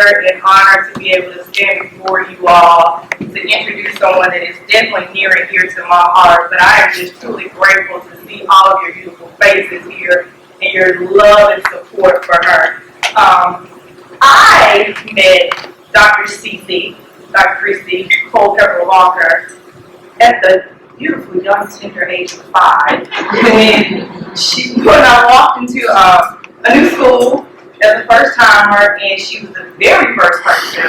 pleasure and honor to be able to stand before you all to introduce someone that is definitely near and dear to my heart. But I am just truly grateful to see all of your beautiful faces here and your love and support for her. I met Dr. C.C., Dr. Christy Culpepper Walker, at the beautiful young tender age of 5. When I walked into a new school as a first timer, and she was the very first person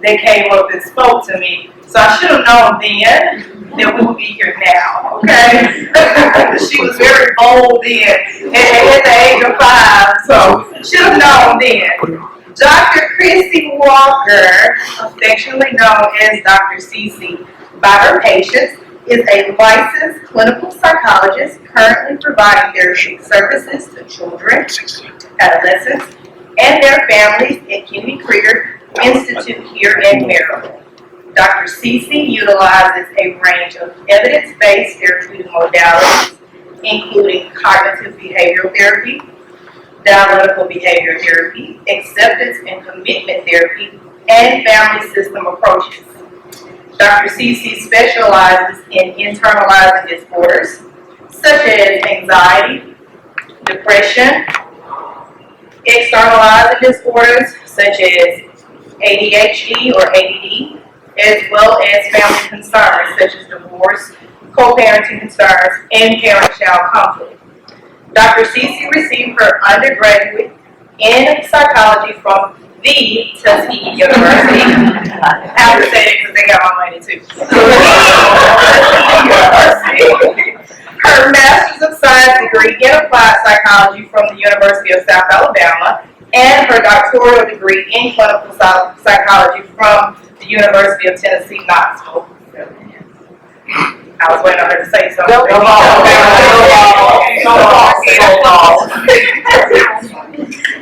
that came up and spoke to me. So I should have known then that we would be here now, okay? She was very bold then at the age of 5, so should have known then. Dr. Christy Walker, affectionately known as Dr. CC by her patients, is a licensed clinical psychologist currently providing therapeutic services to children, adolescents, and their families at Kennedy Krieger Institute here in Maryland. Dr. CC utilizes a range of evidence-based therapeutic modalities, including cognitive behavioral therapy, dialectical behavior therapy, acceptance and commitment therapy, and family system approaches. Dr. CC specializes in internalizing disorders such as anxiety, depression, externalizing disorders such as ADHD or ADD, as well as family concerns such as divorce, co-parenting concerns, and parent-child conflict. Dr. CC received her undergraduate in psychology from the Tuskegee University. I have to say that because they got my money too. Her Master's of Science degree in Applied Psychology from the University of South Alabama, and her doctoral degree in Clinical Psychology from the University of Tennessee, Knoxville. I was waiting on her to say something.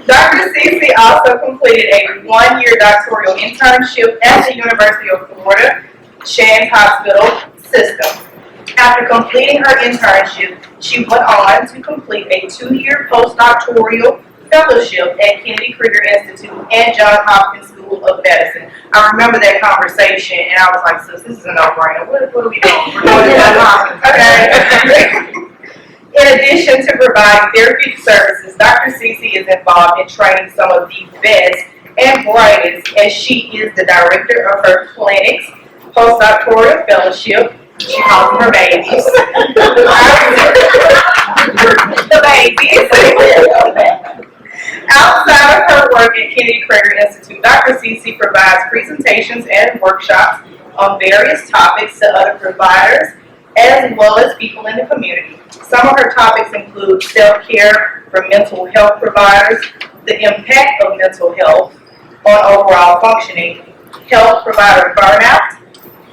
Dr. CC also completed a 1-year doctoral internship at the University of Florida Shands Hospital System. After completing her internship, she went on to complete a 2-year postdoctoral fellowship at Kennedy Krieger Institute and Johns Hopkins School of Medicine. I remember that conversation, and I was like, sis, this is a no-brainer. What are we doing? We're going to Johns Hopkins, okay? In addition to providing therapeutic services, Dr. CC is involved in training some of the best and brightest, as she is the director of her clinic's postdoctoral fellowship. She calls them her babies. The babies. Outside of her work at Kennedy Krieger Institute, Dr. CC provides presentations and workshops on various topics to other providers as well as people in the community. Some of her topics include self-care for mental health providers, the impact of mental health on overall functioning, health provider burnout,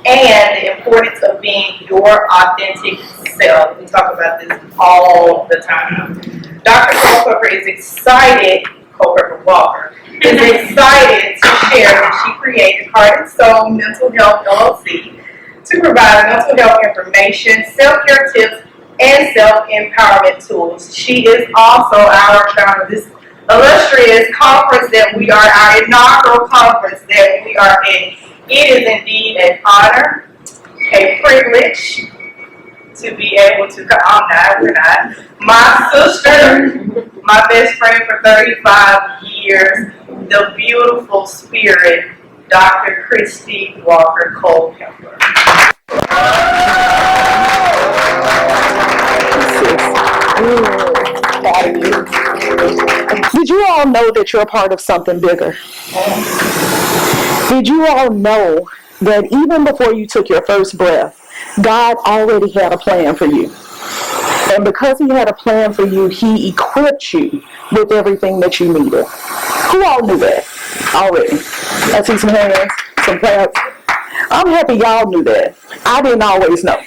and the importance of being your authentic self. We talk about this all the time. Dr. Culpepper is excited, Culpepper Walker, is excited to share that she created Heart and Soul Mental Health LLC to provide mental health information, self-care tips, and self-empowerment tools. She is also our founder of this illustrious conference that we are, our inaugural conference that we are in. It is indeed an honor, a privilege to be able to come. We're not. My sister, my best friend for 35 years, the beautiful spirit, Dr. Christy Walker Culpepper. Did you all know that you're a part of something bigger? Did you all know that even before you took your first breath, God already had a plan for you? And because he had a plan for you, he equipped you with everything that you needed. Who all knew that already? I see some hands, some claps. I'm happy y'all knew that. I didn't always know,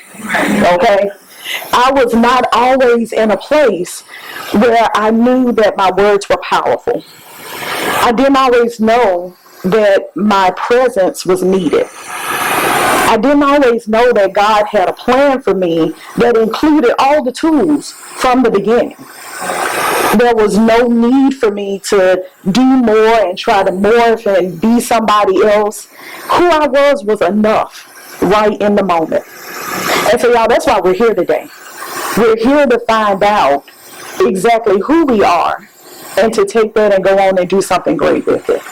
okay? I was not always in a place where I knew that my words were powerful. I didn't always know that my presence was needed. I didn't always know that God had a plan for me that included all the tools from the beginning. There was no need for me to do more and try to morph and be somebody else. Who I was enough right in the moment. And so, y'all, that's why we're here today. We're here to find out exactly who we are and to take that and go on and do something great with it.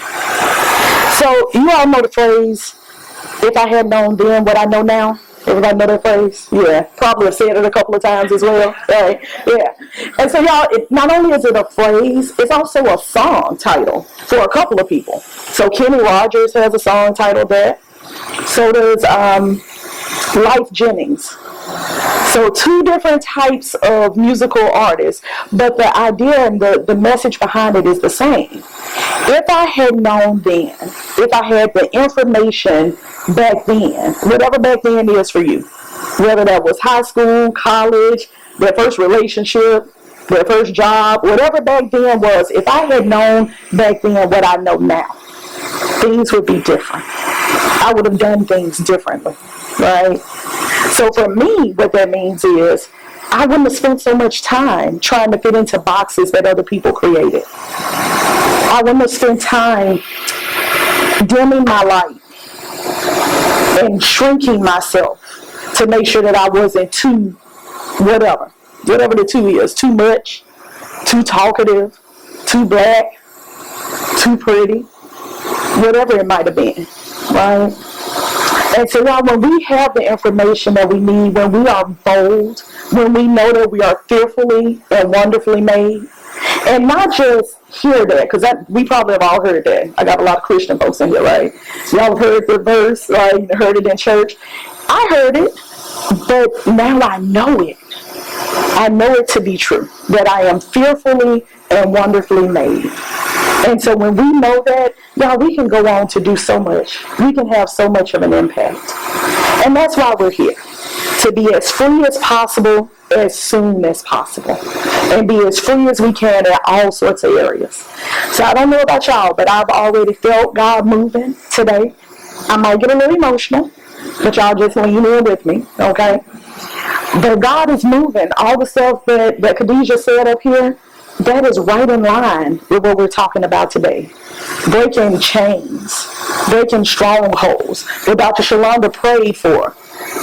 So, you all know the phrase, if I had known then what I know now. Everybody know that phrase? Yeah. Probably have said it a couple of times as well. Right? Yeah. And so, y'all, not only is it a phrase, it's also a song title for a couple of people. So Kenny Rogers has a song titled that. So does Life Jennings. So two different types of musical artists, but the idea and the message behind it is the same. If I had known then, if I had the information back then, whatever back then is for you, whether that was high school, college, their first relationship, their first job, whatever back then was, if I had known back then what I know now, things would be different. I would have done things differently, right? So for me, what that means is I wouldn't have spent so much time trying to fit into boxes that other people created. I wouldn't have spent time dimming my light and shrinking myself to make sure that I wasn't too whatever the two is, too much, too talkative, too black, too pretty, whatever it might have been, right? And so now when we have the information that we need, when we are bold, when we know that we are fearfully and wonderfully made, and not just hear that, because we probably have all heard that. I got a lot of Christian folks in here, right? Y'all have heard the verse, right? You heard it in church. I heard it, but now I know it. I know it to be true, that I am fearfully and wonderfully made. And so when we know that, y'all, we can go on to do so much. We can have so much of an impact. And that's why we're here, to be as free as possible, as soon as possible, and be as free as we can in all sorts of areas. So I don't know about y'all, but I've already felt God moving today. I might get a little emotional, but y'all just lean in with me, okay? But God is moving. All the stuff that Khadijah said up here, that is right in line with what we're talking about today. Breaking chains, breaking strongholds. What Dr. Shalonda prayed for.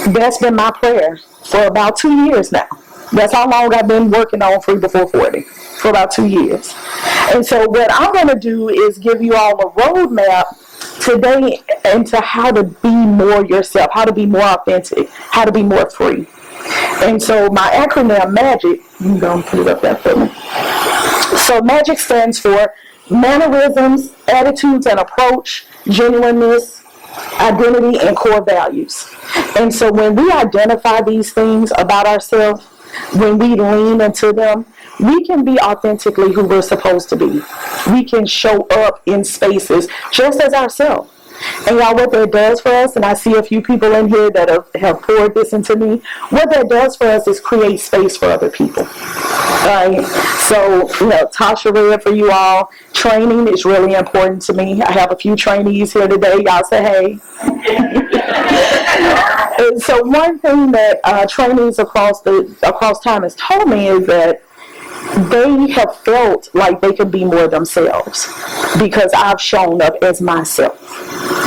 That's been my prayer for about 2 years now. That's how long I've been working on Free Before 40, for about 2 years. And so what I'm going to do is give you all a roadmap today into how to be more yourself, how to be more authentic, how to be more free. And so my acronym, M.A.G.I.C, you can put it up there for me. So M.A.G.I.C stands for mannerisms, attitudes and approach, genuineness, identity, and core values. And so when we identify these things about ourselves, when we lean into them, we can be authentically who we're supposed to be. We can show up in spaces just as ourselves. And y'all, what that does for us, and I see a few people in here that have poured this into me, what that does for us is create space for other people. Right? So, Tasha read for you all, training is really important to me. I have a few trainees here today. Y'all say hey. And so one thing that trainees across time has told me is that they have felt like they can be more themselves because I've shown up as myself,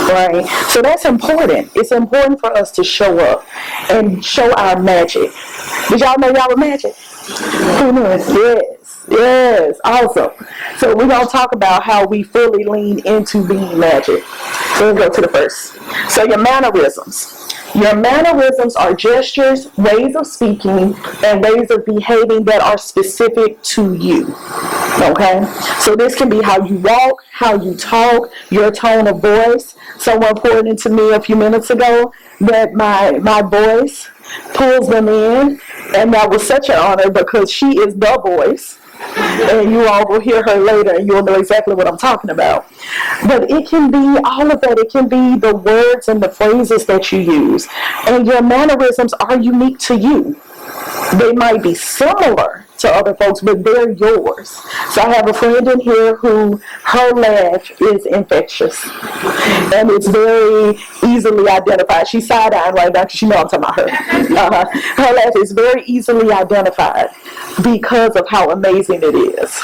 right? So that's important. It's important for us to show up and show our magic. Did y'all know y'all were magic? Who knew? Yes, awesome. So we're going to talk about how we fully lean into being magic. So let's go to the first. So your mannerisms. Your mannerisms are gestures, ways of speaking, and ways of behaving that are specific to you. Okay? So this can be how you walk, how you talk, your tone of voice. Someone poured into me a few minutes ago that my voice pulls them in, and that was such an honor because she is the voice. And you all will hear her later and you'll know exactly what I'm talking about. But it can be all of that. It can be the words and the phrases that you use. And your mannerisms are unique to you. They might be similar to other folks, but they're yours. So I have a friend in here who her laugh is infectious, and it's very easily identified. She's side-eyeing right now because she knows I'm talking about her. Her laugh is very easily identified because of how amazing it is.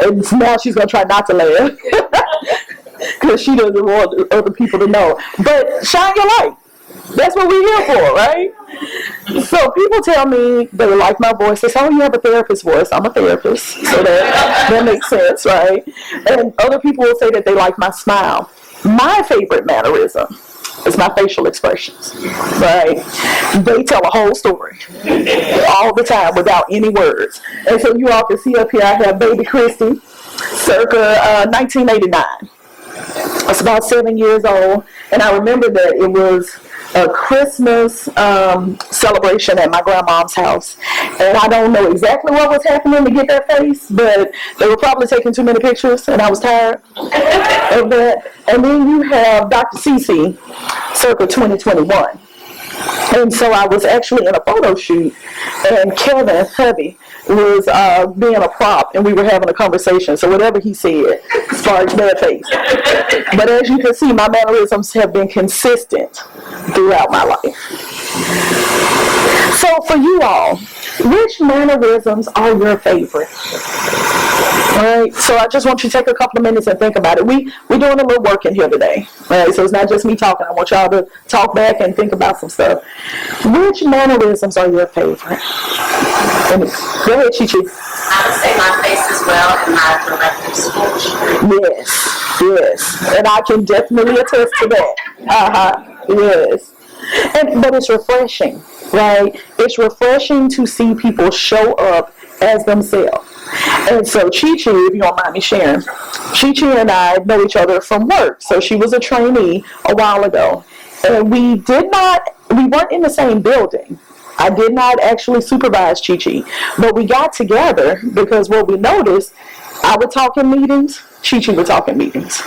And now she's going to try not to laugh because she doesn't want other people to know. But shine your light. That's what we're here for, right? So people tell me they like my voice. They say, oh, you have a therapist voice. I'm a therapist. So that makes sense, right? And other people will say that they like my smile. My favorite mannerism is my facial expressions, right? They tell a whole story all the time without any words. And so you all can see up here, I have baby Christy, circa 1989. I was about 7 years old, and I remember that it was a Christmas celebration at my grandma's house, and I don't know exactly what was happening to get that face, but they were probably taking too many pictures, and I was tired of that. And then you have Dr. Cece, circa 2021. And so I was actually in a photo shoot, and Kevin Hubby was being a prop, and we were having a conversation. So whatever he said sparked their face. But as you can see, my mannerisms have been consistent throughout my life. So for you all, which mannerisms are your favorite? All right, so I just want you to take a couple of minutes and think about it. We're doing a little work in here today. All right, so it's not just me talking. I want y'all to talk back and think about some stuff. Which mannerisms are your favorite? Go ahead, Chi-Chi. I would say my face as well and my directive speech. Yes, and I can definitely attest to that. Yes. But it's refreshing, right? It's refreshing to see people show up as themselves. And so Chi-Chi, if you don't mind me sharing, Chi-Chi and I know each other from work. So she was a trainee a while ago. And we weren't in the same building. I did not actually supervise Chi-Chi. But we got together because what we noticed, I would talk in meetings, Chi-Chi would talk in meetings.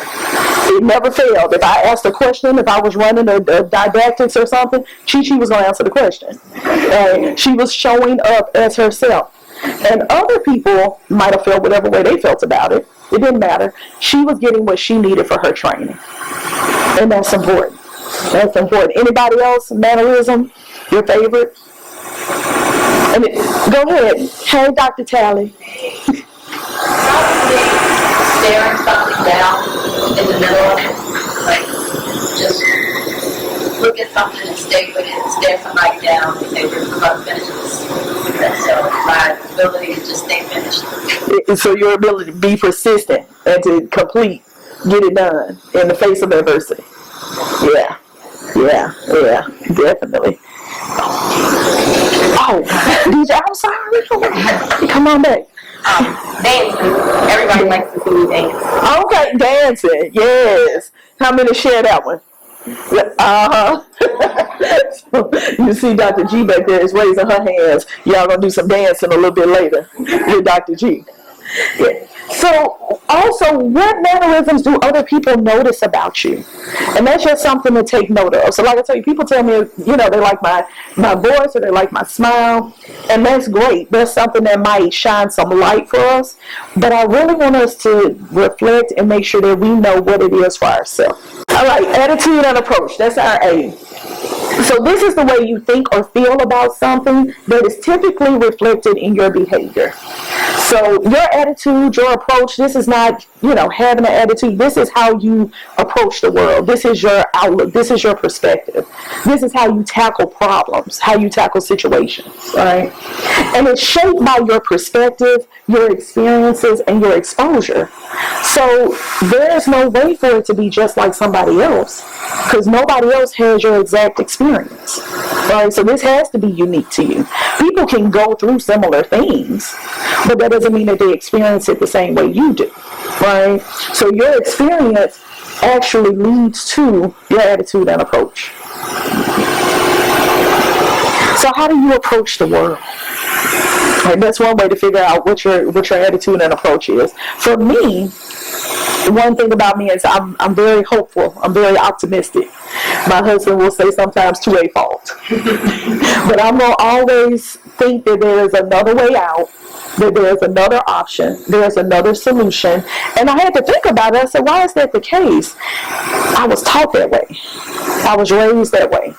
It never failed. If I asked a question, if I was running a didactics or something, Chi-Chi was going to answer the question. And she was showing up as herself. And other people might have felt whatever way they felt about it. It didn't matter. She was getting what she needed for her training. And that's important. That's important. Anybody else, mannerism, your favorite? Go ahead. Hey, Dr. Talley. Probably staring something down in the middle of it. Like, just look at something and stay with it and stare somebody down if they were about to finish this. So my ability to just stay finished. So your ability to be persistent and to complete, get it done in the face of adversity. Yeah, definitely. Oh, DJ, I'm sorry. Come on back. Dancing. Everybody likes to see me dance. Okay, dancing. Yes. How many share that one? So, you see Dr. G back there is raising her hands. Y'all gonna do some dancing a little bit later with Dr. G. Yeah. So also, what mannerisms do other people notice about you? And that's just something to take note of. So like I tell you, people tell me, they like my voice or they like my smile, and that's great. That's something that might shine some light for us. But I really want us to reflect and make sure that we know what it is for ourselves. All right, attitude and approach. That's our aim. So this is the way you think or feel about something that is typically reflected in your behavior. So your attitude, your approach, this is not, having an attitude. This is how you approach the world. This is your outlook. This is your perspective. This is how you tackle problems, how you tackle situations, right? And it's shaped by your perspective, your experiences, and your exposure. So there's no way for it to be just like somebody else, because nobody else has your exact experience, right? So this has to be unique to you. People can go through similar things, but that doesn't mean that they experience it the same way you do, right? So your experience actually leads to your attitude and approach. So how do you approach the world? Right, that's one way to figure out what your attitude and approach is. For me, One thing about me is I'm very hopeful. I'm very optimistic. My husband will say sometimes to a fault. But I'm going to always think that there is another way out, that there's another option, there's another solution. And I had to think about it. I said, why is that the case? I was taught that way. I was raised that way.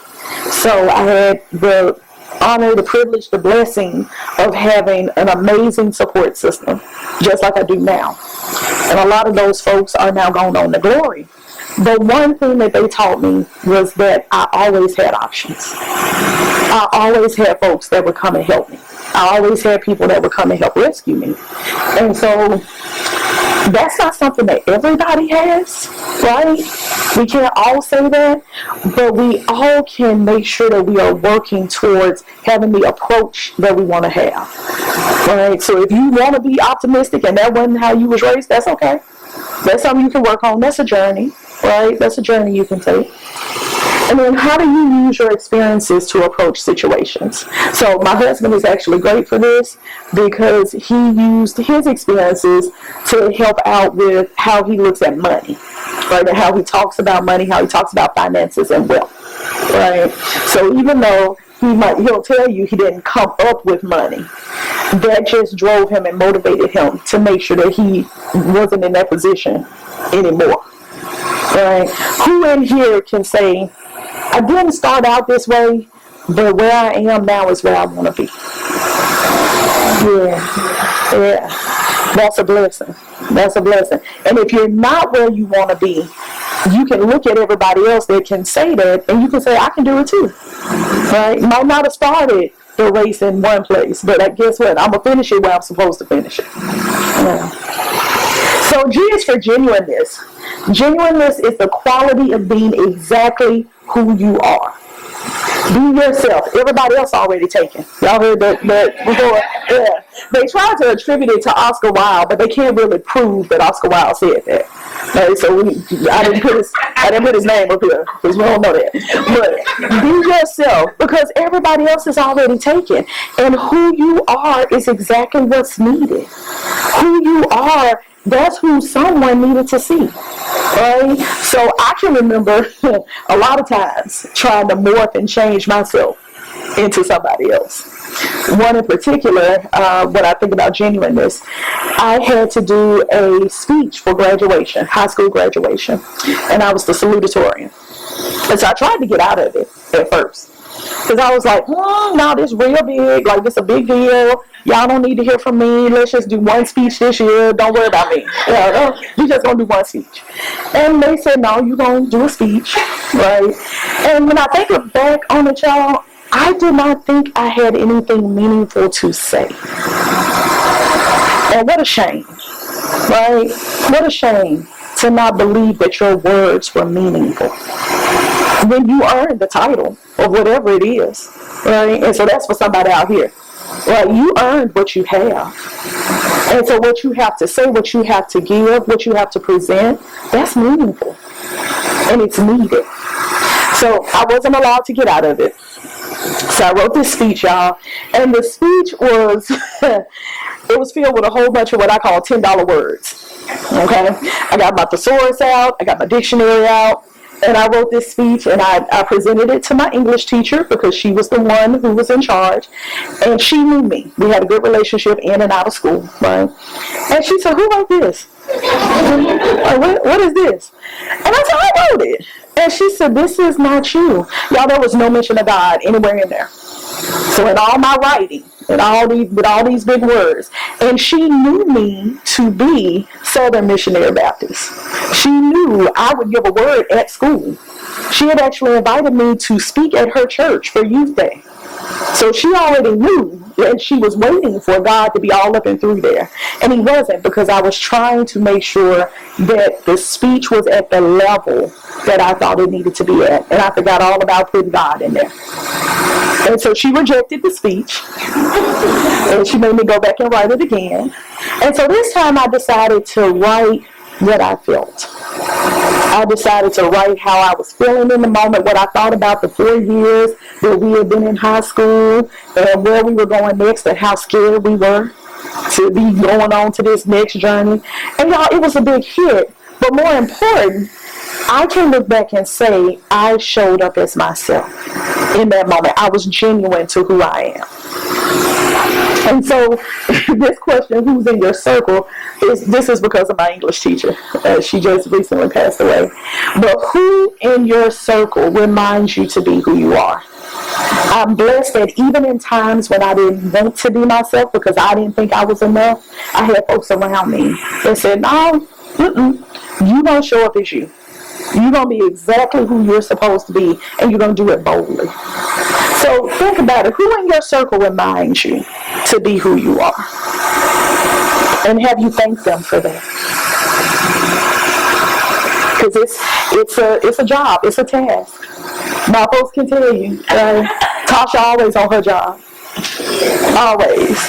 So I had the honor, the privilege, the blessing of having an amazing support system, just like I do now. And a lot of those folks are now gone on to glory. The one thing that they taught me was that I always had options. I always had folks that would come and help me. I always had people that would come and help rescue me. And so that's not something that everybody has, right? We can't all say that, but we all can make sure that we are working towards having the approach that we want to have, right? So if you want to be optimistic and that wasn't how you was raised, that's okay. That's something you can work on. That's a journey, right? That's a journey you can take. And then how do you use your experiences to approach situations? So my husband is actually great for this because he used his experiences to help out with how he looks at money, right? And how he talks about money, how he talks about finances and wealth, right? So even though he'll tell you he didn't come up with money, that just drove him and motivated him to make sure that he wasn't in that position anymore, right? Who in here can say, I didn't start out this way, but where I am now is where I want to be? Yeah. That's a blessing. That's a blessing. And if you're not where you want to be, you can look at everybody else that can say that, and you can say, I can do it too. Right? Might not have started the race in one place, but guess what? I'm going to finish it where I'm supposed to finish it. Yeah. So G is for genuineness. Genuineness is the quality of being exactly who you are. Be yourself. Everybody else already taken. Y'all heard that before? Yeah. They tried to attribute it to Oscar Wilde, but they can't really prove that Oscar Wilde said that. Right? So I didn't put his name up here because we don't know that. But be yourself because everybody else is already taken. And who you are is exactly what's needed. Who you are, that's who someone needed to see, right? So I can remember a lot of times trying to morph and change myself into somebody else. One in particular, when I think about genuineness, I had to do a speech for graduation, high school graduation, and I was the salutatorian. And so I tried to get out of it at first. Because I was like, no, this real big, like it's a big deal. Y'all don't need to hear from me. Let's just do one speech this year. Don't worry about me. You just gonna do one speech. And they said, no, you're gonna do a speech, right? And when I think back on it, y'all, I did not think I had anything meaningful to say. And what a shame, right? What a shame to not believe that your words were meaningful when you earned the title of whatever it is, right? And so that's for somebody out here, right? You earned what you have. And so what you have to say, what you have to give, what you have to present, that's meaningful. And it's needed. So I wasn't allowed to get out of it. So I wrote this speech, y'all. And the speech was, it was filled with a whole bunch of what I call $10 words. Okay? I got my thesaurus out. I got my dictionary out. And I wrote this speech, and I presented it to my English teacher because she was the one who was in charge. And she knew me. We had a good relationship in and out of school, right? And she said, who wrote this? What is this? And I said, I wrote it. And she said, this is not you. Y'all, there was no mention of God anywhere in there. So in all my writing, with all these big words, and she knew me to be Southern Missionary Baptist. She knew I would give a word at school. She had actually invited me to speak at her church for Youth Day. So she already knew, and she was waiting for God to be all up and through there. And he wasn't, because I was trying to make sure that the speech was at the level that I thought it needed to be at. And I forgot all about putting God in there. And so she rejected the speech, and she made me go back and write it again. And so this time I decided to write what I felt. I decided to write how I was feeling in the moment, what I thought about the 4 years that we had been in high school, and where we were going next, and how scared we were to be going on to this next journey. And y'all, it was a big hit. But more important, I can look back and say I showed up as myself in that moment. I was genuine to who I am. And so this question, who's in your circle, this is because of my English teacher. She just recently passed away. But who in your circle reminds you to be who you are? I'm blessed that even in times when I didn't want to be myself because I didn't think I was enough, I had folks around me that said, no, you don't show up as you. You're going to be exactly who you're supposed to be, and you're going to do it boldly. So think about it. Who in your circle reminds you to be who you are? And have you thanked them for that? Because it's a job. It's a task. My folks can tell you. Tasha always on her job. Always.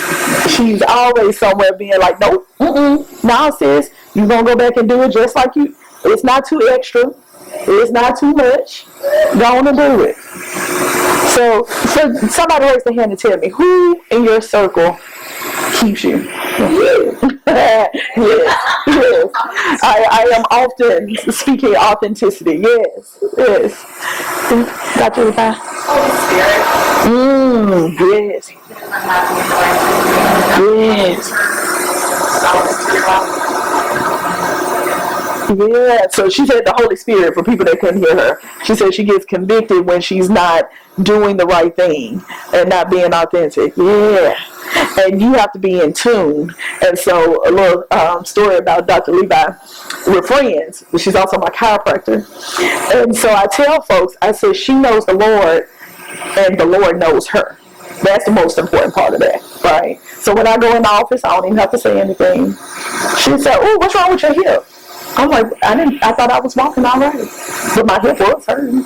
She's always somewhere being like, nope, nah, sis, you're going to go back and do it just like you. It's not too extra. It's not too much. Go on and do it. So somebody raise their hand and tell me, who in your circle keeps you? Yes. I am often speaking authenticity. Yes. Dr. Levi? Holy Spirit. Yes. Yeah, so she said the Holy Spirit, for people that couldn't hear her. She said she gets convicted when she's not doing the right thing and not being authentic. Yeah. And you have to be in tune. And so a little story about Dr. Levi. We're friends. She's also my chiropractor. And so I tell folks, I say she knows the Lord and the Lord knows her. That's the most important part of that, right? So when I go in the office, I don't even have to say anything. She said, oh, what's wrong with your hip? I'm like, I thought I was walking all right, but my hip was hurting.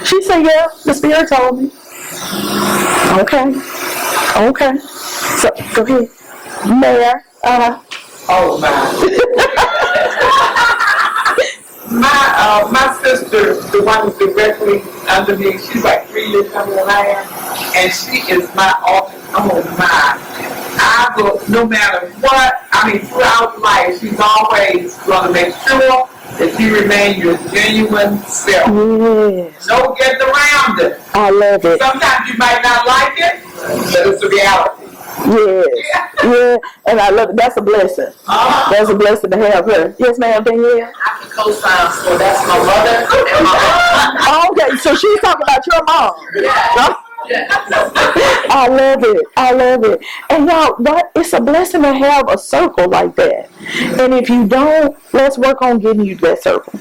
She said, yeah, the Spirit told me. Okay. So, go ahead. Mayor. Oh, my. My sister, the one who's directly under me, she's like 3 years younger than I am, and she is my office. Oh, my. I will, no matter what, throughout life, she's always going to make sure that you remain your genuine self. Yes. No getting around it. I love it. Sometimes you might not like it, but it's a reality. Yes. Yeah. And I love it. That's a blessing. That's a blessing to have her. Yes, ma'am, Danielle? I can co-sign, so that's my mother and my mom. Okay, so she's talking about your mom. Yeah. I love it. And y'all, what? It's a blessing to have a circle like that. And if you don't, let's work on getting you that circle.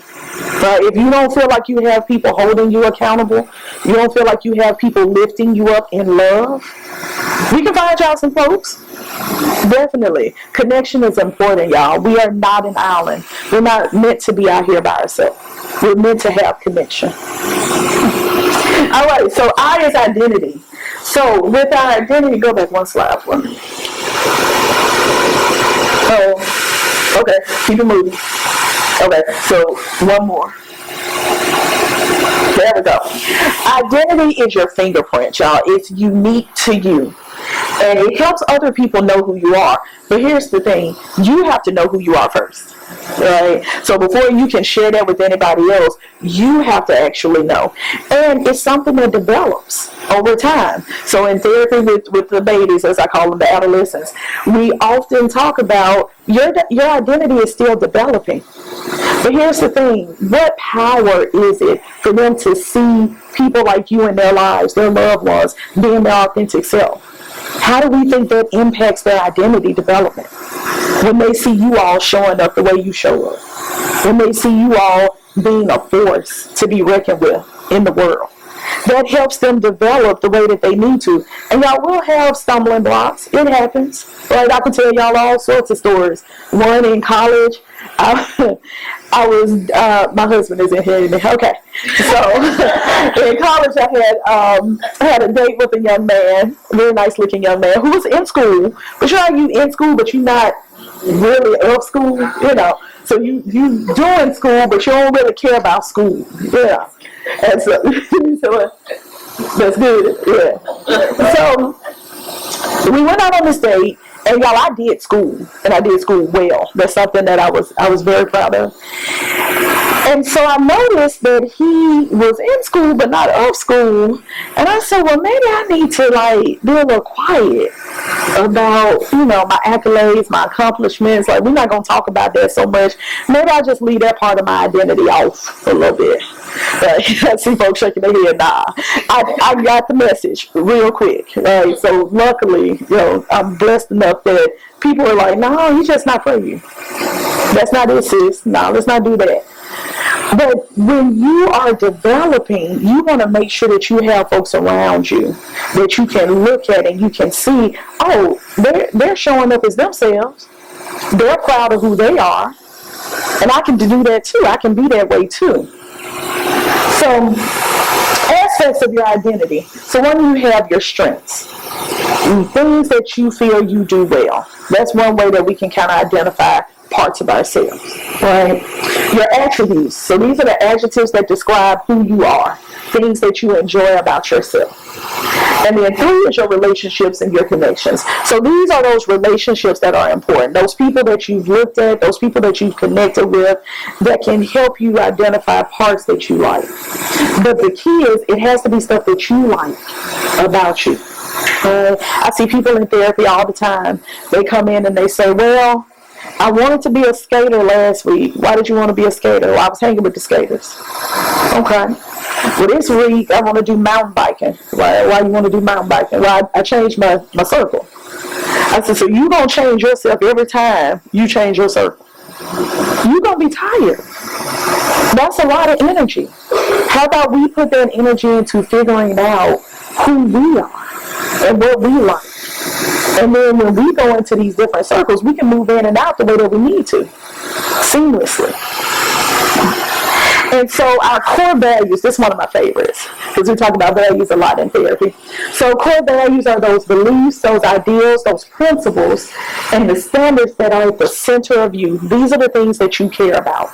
Right? If you don't feel like you have people holding you accountable, you don't feel like you have people lifting you up in love, we can find y'all some folks. Definitely. Connection is important, y'all. We are not an island. We're not meant to be out here by ourselves. We're meant to have connection. All right, so I is identity. So with our identity, go back one slide for me. Oh, okay, keep it moving. Okay, so one more. There we go. Identity is your fingerprint, y'all. It's unique to you. And it helps other people know who you are. But here's the thing. You have to know who you are first. Right? So before you can share that with anybody else, you have to actually know. And it's something that develops over time. So in therapy with the babies, as I call them, the adolescents, we often talk about your identity is still developing. But here's the thing. What power is it for them to see people like you in their lives, their loved ones, being their authentic self? How do we think that impacts their identity development? When they see you all showing up the way you show up. When they see you all being a force to be reckoned with in the world. That helps them develop the way that they need to. And y'all will have stumbling blocks. It happens. Right? I can tell y'all all sorts of stories. One in college, I was, my husband is in here. Okay. So, in college I had a date with a young man, a very nice looking young man, who was in school. But you in school, but you're not really of school, you know. So you doing school, but you don't really care about school. Yeah. And so, that's good. Yeah. So, we went out on this date, And y'all, I did school, and I did school well. That's something that I was very proud of. And so I noticed that he was in school but not of school. And I said, well, maybe I need to like be a little quiet about, my accolades, my accomplishments. Like, we're not going to talk about that so much. Maybe I'll just leave that part of my identity off a little bit. I see folks shaking their head. Nah, I got the message real quick. Right? So luckily, I'm blessed enough that people are like, no, he's just not for you. That's not it, sis. No, let's not do that. But when you are developing, you want to make sure that you have folks around you that you can look at and you can see, oh, they're showing up as themselves. They're proud of who they are. And I can do that too. I can be that way too. So, aspects of your identity. So when you have your strengths, things that you feel you do well. That's one way that we can kind of identify parts of ourselves, right? Your attributes. So these are the adjectives that describe who you are, things that you enjoy about yourself. And then 3 is your relationships and your connections. So these are those relationships that are important. Those people that you've looked at, those people that you've connected with, that can help you identify parts that you like. But the key is it has to be stuff that you like about you. I see people in therapy all the time. They come in and they say, well, I wanted to be a skater last week. Why did you want to be a skater? Well, I was hanging with the skaters. Okay. Well, this week I want to do mountain biking. Why you want to do mountain biking? Well, I changed my circle. I said, so you going to change yourself every time you change your circle. You're going to be tired. That's a lot of energy. How about we put that energy into figuring out who we are and what we like? And then when we go into these different circles, we can move in and out the way that we need to, seamlessly. And so our core values, this is one of my favorites, because we talk about values a lot in therapy. So core values are those beliefs, those ideals, those principles, and the standards that are at the center of you. These are the things that you care about.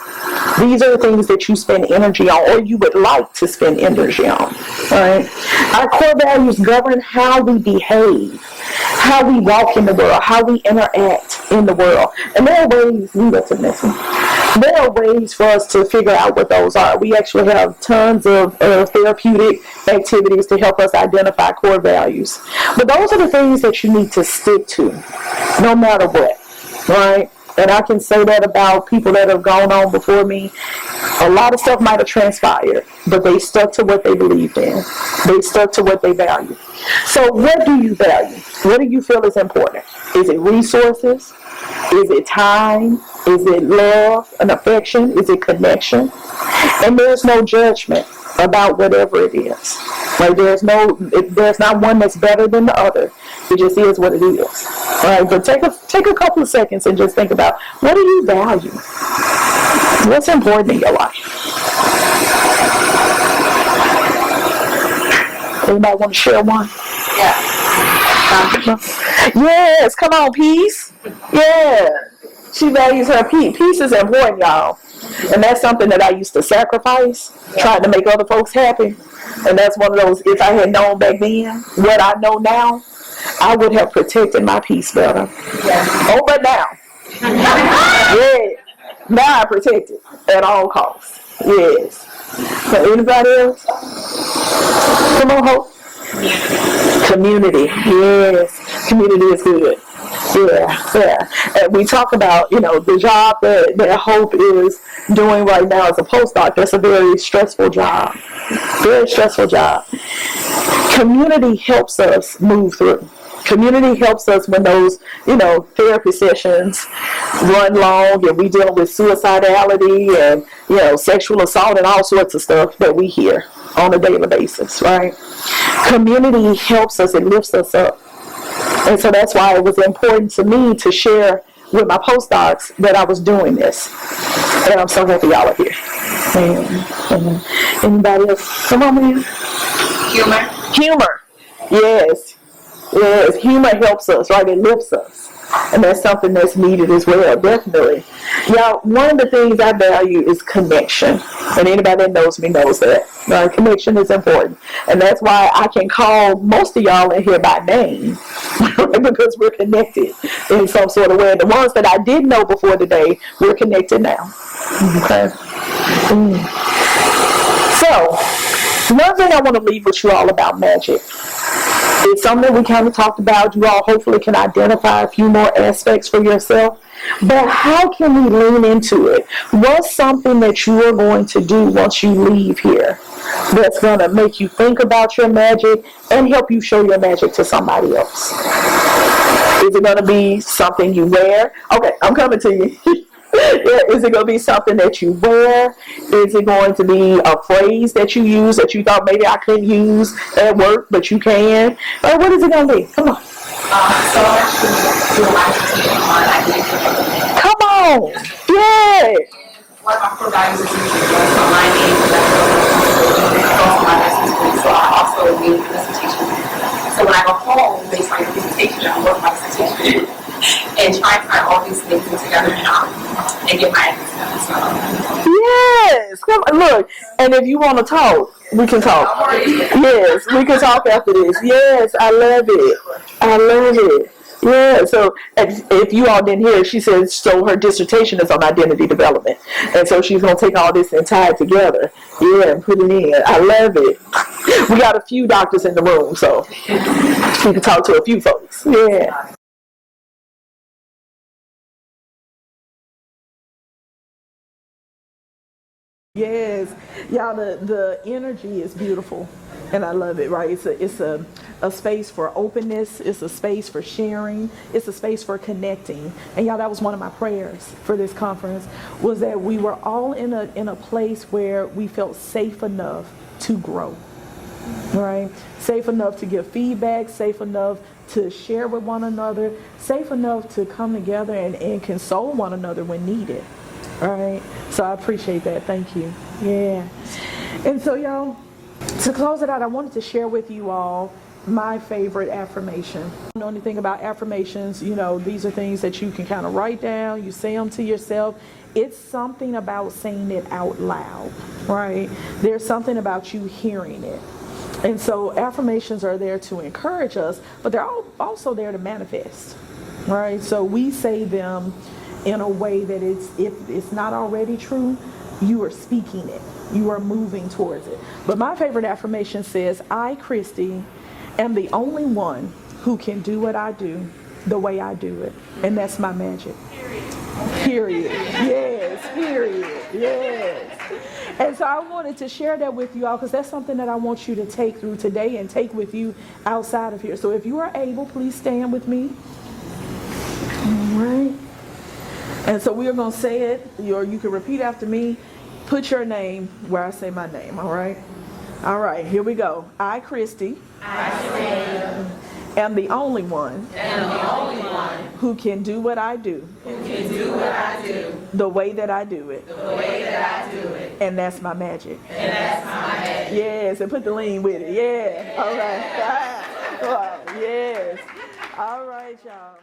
These are the things that you spend energy on, or you would like to spend energy on. All right? Our core values govern how we behave, how we walk in the world, how we interact in the world. And there are ways, there are ways for us to figure out what those are. We actually have tons of therapeutic activities to help us identify core values. But those are the things that you need to stick to, no matter what, right? And I can say that about people that have gone on before me. A lot of stuff might have transpired, but they stuck to what they believed in. They stuck to what they value. So what do you value? What do you feel is important? Is it resources? Is it time? Is it love and affection? Is it connection? And there's no judgment about whatever it is. Like there's not one that's better than the other. It just is what it is. All right, but take a couple of seconds and just think about, what do you value? What's important in your life? Anybody want to share one? Yeah. Yes, come on, peace. Yeah. She values her peace. Peace is important, y'all. And that's something that I used to sacrifice, trying to make other folks happy. And that's one of those, if I had known back then what I know now, I would have protected my peace better. Yeah. Oh, but now. Yeah. Now I protect it at all costs. Yes. So anybody else? Come on, Hope. Community. Yes. Community is good. Yeah. And we talk about, the job that Hope is doing right now as a postdoc. That's a very stressful job. Very stressful job. Community helps us move through. Community helps us when those, therapy sessions run long and we deal with suicidality and, sexual assault and all sorts of stuff that we hear on a daily basis, right? Community helps us, it lifts us up. And so that's why it was important to me to share with my postdocs that I was doing this. And I'm so happy y'all are here. Anybody else? Come on, man. Humor. Yes. Humor helps us, right? It lifts us. And that's something that's needed as well, definitely. Y'all, one of the things I value is connection. And anybody that knows me knows that. Connection is important. And that's why I can call most of y'all in here by name. because we're connected in some sort of way. The ones that I didn't know before today, we're connected now. Okay. So, one thing I want to leave with you all about magic. It's something we kind of talked about. You all hopefully can identify a few more aspects for yourself. But how can we lean into it? What's something that you are going to do once you leave here that's going to make you think about your magic and help you show your magic to somebody else? Is it going to be something you wear? Okay, I'm coming to you. Is it going to be something that you wear? Is it going to be a phrase that you use that you thought maybe I couldn't use at work, but you can? Or what is it going to be? Come on. So I'm actually doing my presentation on identity. Come on. Yeah. One of my core values is to aligning with my business. So I also need presentation. So when I go home, based on the presentation, I work my presentation and try to find all these things together and get my ideas done. So. Yes. Come on, look. And if you want to talk, we can talk. Yes, we can talk after this. Yes, I love it. I love it. Yeah, so if you all didn't hear, she says, so her dissertation is on identity development. And so she's going to take all this and tie it together. Yeah, and put it in. I love it. We got a few doctors in the room, so we can talk to a few folks. Yeah. Yes, y'all, the energy is beautiful, and I love it. Right, it's a space for openness. It's a space for sharing. It's a space for connecting. And y'all, that was one of my prayers for this conference, was that we were all in a place where we felt safe enough to grow. Right, safe enough to give feedback, safe enough to share with one another, safe enough to come together and console one another when needed. All right, so I appreciate that. Thank you. Yeah. And so, y'all, to close it out, I wanted to share with you all my favorite affirmation. If you don't know anything about affirmations, you know, these are things that you can kind of write down. You say them to yourself. It's something about saying it out loud, right? There's something about you hearing it. And so affirmations are there to encourage us, but they're also there to manifest, right? So we say them in a way that if it's not already true, you are speaking it. You are moving towards it. But my favorite affirmation says, I, Christy, am the only one who can do what I do the way I do it. And that's my magic. Period. Yes, period. Yes. And so I wanted to share that with you all because that's something that I want you to take through today and take with you outside of here. So if you are able, please stand with me. All right. And so we are going to say it, or you can repeat after me. Put your name where I say my name, all right? All right, here we go. I, Christy, am the only one who can do what I do the way that I do it. And that's my magic. Yes, and put the lean with it. Yeah, all right. Yes. All right, y'all.